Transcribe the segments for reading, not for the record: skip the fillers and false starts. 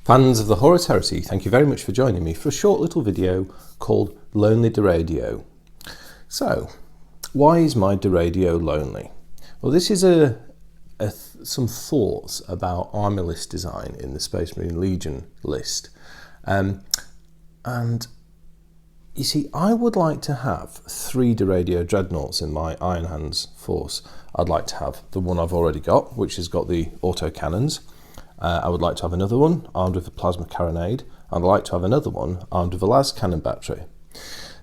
Fans of the Horus Heresy, thank you very much for joining me for a short little video called Lonely Deredeo. So, why is my Deredeo lonely? Well, this is some thoughts about army list design in the Space Marine Legion list. And you see, I would like to have 3 Deredeo Dreadnoughts in my Iron Hands force. I'd like to have the one I've already got, which has got the auto cannons. I would like to have another one armed with a plasma carronade, and I'd like to have another one armed with a las cannon battery.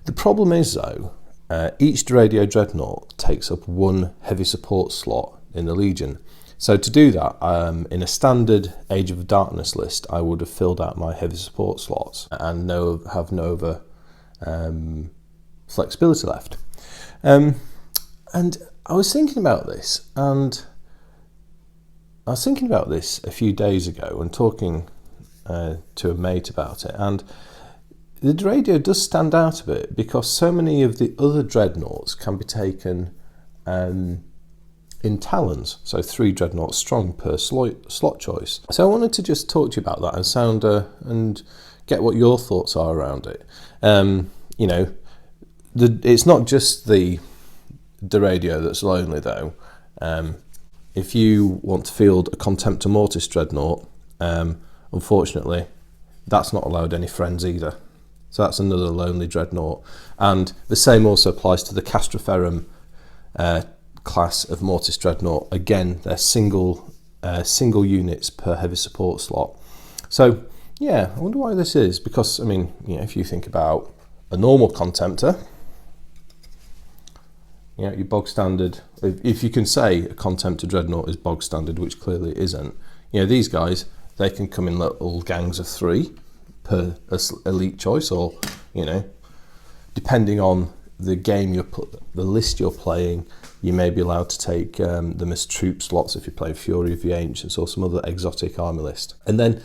The problem is though, each Deredeo Dreadnought takes up 1 heavy support slot in the Legion. So to do that, in a standard Age of Darkness list, I would have filled out my heavy support slots and have no other flexibility left. And I was thinking about this, a few days ago and talking to a mate about it, and the Deredeo does stand out a bit because so many of the other Dreadnoughts can be taken in Talons, so 3 Dreadnoughts strong per slot choice. So I wanted to just talk to you about that and get what your thoughts are around it. You know, it's not just the Deredeo that's lonely though. If you want to field a Contemptor Mortis Dreadnought, unfortunately, that's not allowed any friends either. So that's another lonely Dreadnought. And the same also applies to the Castroferrum class of Mortis Dreadnought. Again, they're single units per heavy support slot. So yeah, I wonder why this is. Because I mean, you know, if you think about a normal Contemptor, you know, your bog standard, if you can say a Contemptor Dreadnought is bog standard, which clearly it isn't, you know, these guys, they can come in little gangs of 3 per elite choice, or, you know, depending on the game the list you're playing, you may be allowed to take them as troop slots if you're playing Fury of the Ancients or some other exotic army list. And then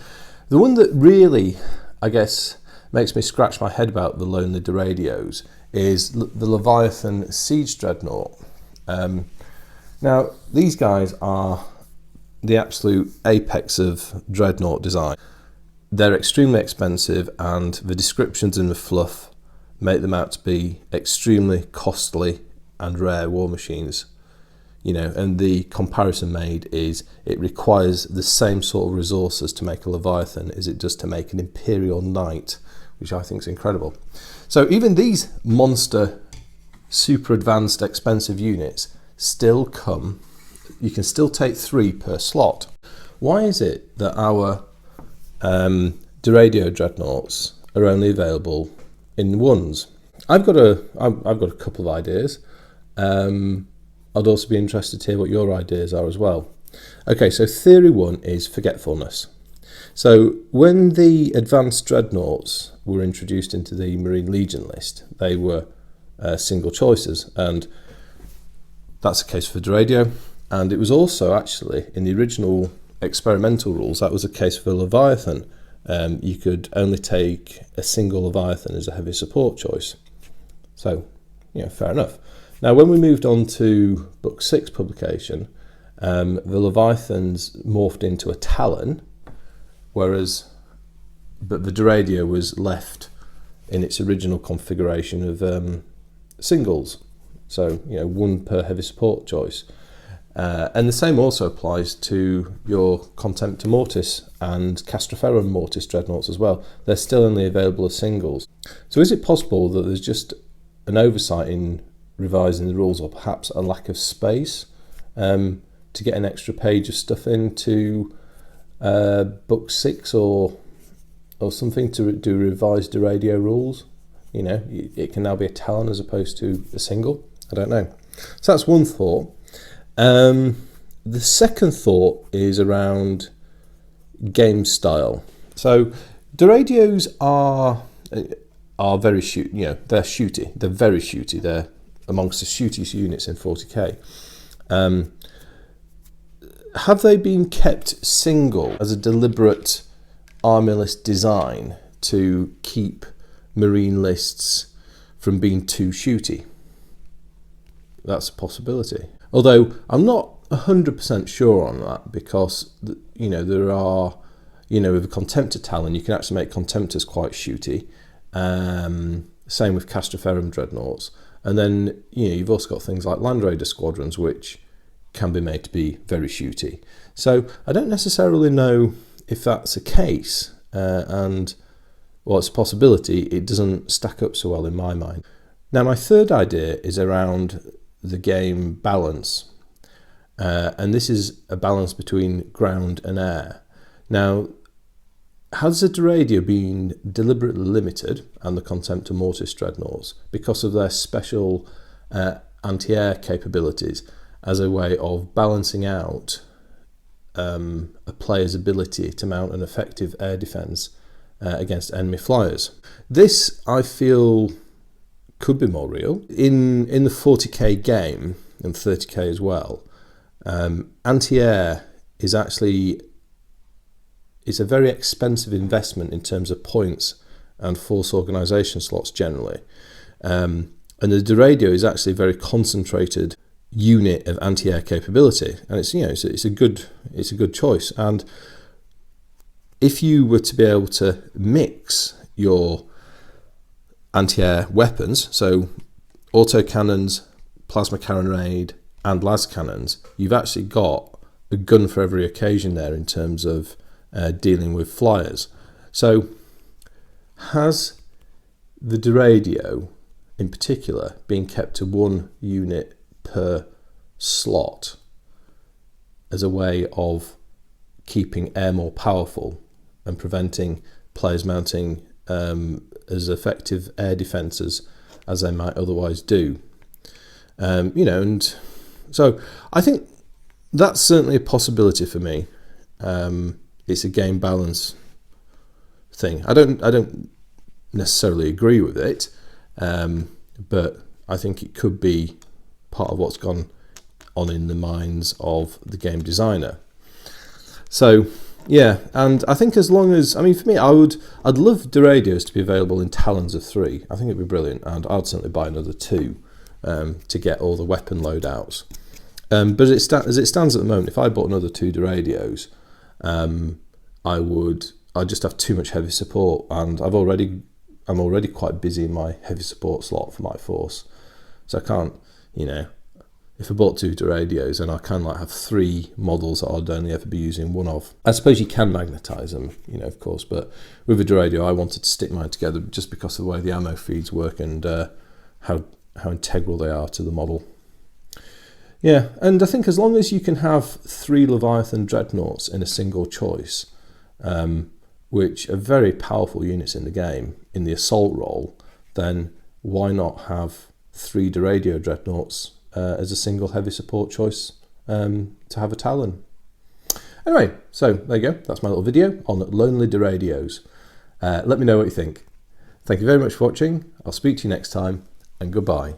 the one that really, I guess, makes me scratch my head about the lonely Deredeos is the Leviathan Siege Dreadnought. Now, these guys are the absolute apex of Dreadnought design. They're extremely expensive, and the descriptions in the fluff make them out to be extremely costly and rare war machines. You know, and the comparison made is it requires the same sort of resources to make a Leviathan as it does to make an Imperial Knight, which I think is incredible. So even these monster, super advanced, expensive units still come, you can still take 3 per slot. Why is it that our Deredeo Dreadnoughts are only available in 1s? I've got a couple of ideas. I'd also be interested to hear what your ideas are as well. Okay, so theory 1 is forgetfulness. So when the advanced Dreadnoughts were introduced into the Marine Legion list, they were single choices, and that's the case for Deredeo. And it was also actually in the original experimental rules, that was the case for Leviathan. You could only take a single Leviathan as a heavy support choice. So, you know, fair enough. Now, when we moved on to Book 6 publication, the Leviathans morphed into a Talon, but the Deredeo was left in its original configuration of singles. So, you know, 1 per heavy support choice. And the same also applies to your Contemptor Mortis and Castroferrum Mortis Dreadnoughts as well. They're still only available as singles. So is it possible that there's just an oversight in revising the rules, or perhaps a lack of space to get an extra page of stuff into Book 6 or something to do revised Deredeo rules? You know, it can now be a Talon as opposed to a single. I don't know. So that's one thought. The second thought is around game style. So Deredeos are very shoot. You know, they're shooty. They're very shooty. They're amongst the shootiest units in 40k. Have they been kept single as a deliberate army list design to keep Marine lists from being too shooty? That's a possibility. Although I'm not 100% sure on that, because you know there are you know, with a Contemptor Talon, you can actually make Contemptors quite shooty. Same with Castroferum Dreadnoughts. And then, you know, you've also got things like Land Raider Squadrons, which can be made to be very shooty. So I don't necessarily know if that's a case, and well, it's a possibility. It doesn't stack up so well in my mind. Now, my third idea is around the game balance, and this is a balance between ground and air. Now, has the Deredeo been deliberately limited, and the Contemptor Mortis Dreadnoughts, because of their special anti-air capabilities as a way of balancing out a player's ability to mount an effective air defence against enemy flyers? This, I feel, could be more real. In the 40k game, and 30k as well, anti-air is actually, it's a very expensive investment in terms of points and force organisation slots generally. And the Deredeo is actually a very concentrated unit of anti-air capability, and it's, you know, it's a good choice. And if you were to be able to mix your anti-air weapons, so autocannons, plasma cannon raid, and las cannons, you've actually got a gun for every occasion there in terms of dealing with flyers. So has the Deredeo in particular been kept to one unit per slot as a way of keeping air more powerful and preventing players mounting as effective air defences as they might otherwise do? You know, and so I think that's certainly a possibility for me. It's a game balance thing. I don't necessarily agree with it, but I think it could be part of what's gone on in the minds of the game designer. So yeah, and I think as long as, I mean, for me, I'd love Deredios to be available in Talons of 3. I think it'd be brilliant, and I'd certainly buy another 2 to get all the weapon loadouts. But as it stands at the moment, if I bought another 2 Deredios, I'd just have too much heavy support, and I'm already quite busy in my heavy support slot for my force, so I can't, you know, if I bought 2 Deredios, then I can like have 3 models that I'd only ever be using one of. I suppose you can magnetise them, you know, of course, but with a Deredio, I wanted to stick mine together just because of the way the ammo feeds work and how integral they are to the model. Yeah, and I think as long as you can have 3 Leviathan Dreadnoughts in a single choice, which are very powerful units in the game, in the assault role, then why not have 3 Deredeo Dreadnoughts as a single heavy support choice to have a Talon? Anyway, so there you go. That's my little video on Lonely Deredios. Let me know what you think. Thank you very much for watching. I'll speak to you next time, and goodbye.